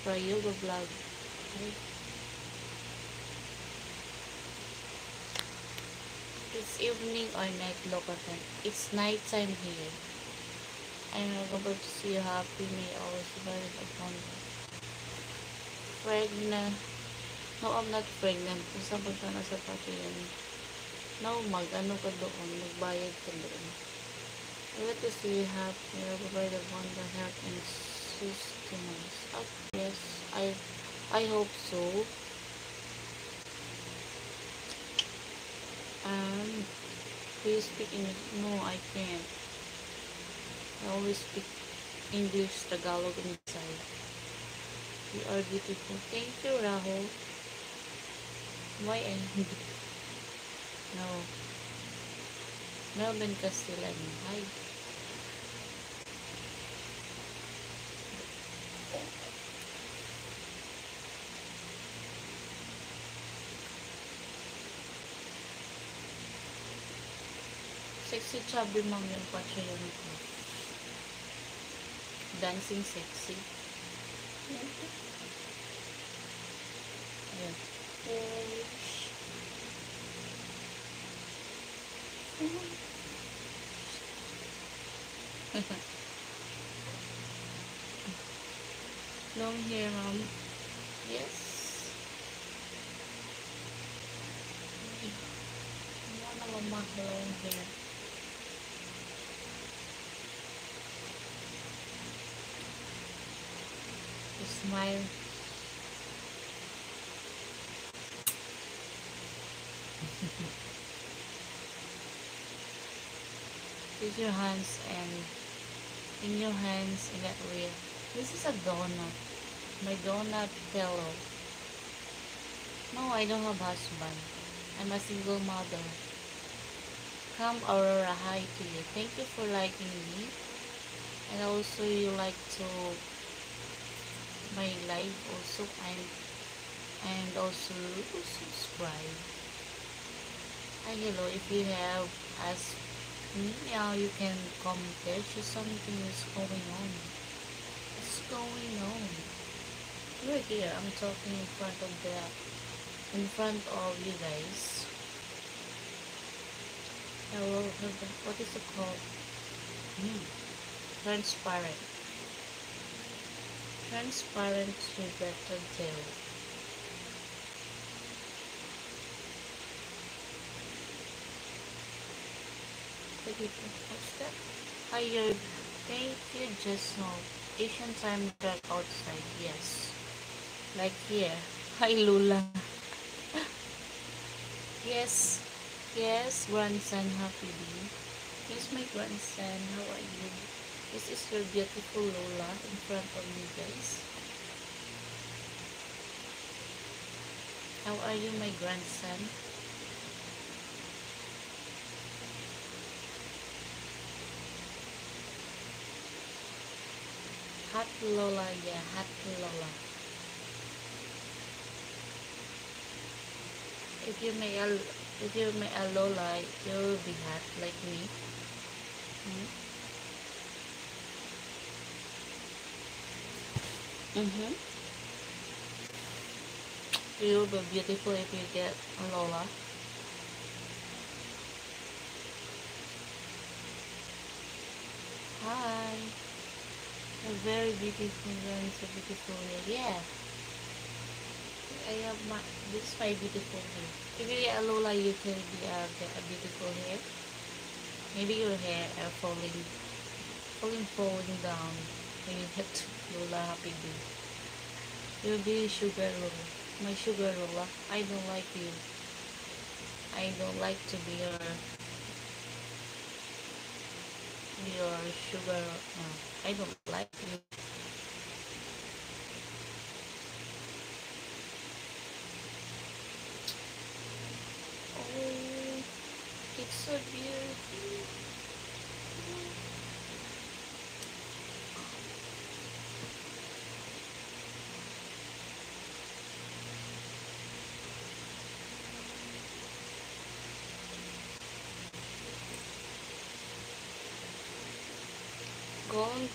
for a yoga vlog. Right? It's evening or night local time. It's night time here. I'm about to see you happy. May always survive upon pregnant. No, I'm not pregnant. Basta pagka nasa pati yan. No, ano ka doon. Magbayad ka doon. I want to see you happy. May provide upon the health and sustenance. Oh, yes, I hope so. Um, do you speak English? No, I can't. I always speak English, Tagalog, and Bisaya. You are beautiful. Thank you, Rahul. Why I no. Melvin Castellano. Hi. Sexy chubby mom yung patreon ko. Dancing sexy. Ayan. Long hair, mom. Yes. Wala naman long hair. You smile. Use your hands and in your hands in that way. This is a donut. My donut pillow. No, I don't have husband. I'm a single mother. Come Aurora, hi to you. Thank you for liking me. And also you like to my live also and also subscribe. Hi, hello. If you have asked me, you can comment there. Just something is going on. What's going on? You're here. I'm talking in front of you guys. Hello, what is it called? Transparent. Transparent better gel. What's that? Hi, thank you, just now. Asian time dark outside, yes. Like here. Hi, Lula. Yes. Yes, grandson, happy day. Here's my grandson. How are you? This is your beautiful Lola in front of you guys. How are you, my grandson? Hot Lola, yeah, hot Lola. If you may a Lola, you'll be hot like me. Mm-hmm. You'll be beautiful if you get a Lola. Hi. A very beautiful and so beautiful hair. Yeah. I have this is my beautiful hair. If you get a Lola, you can get a beautiful hair. Maybe your hair are falling down when you get Lola happy day. You'll be sugar roll. My sugar roller. I don't like you. I don't like to be your sugar. No, I don't like you. Oh, it's so beautiful. Golden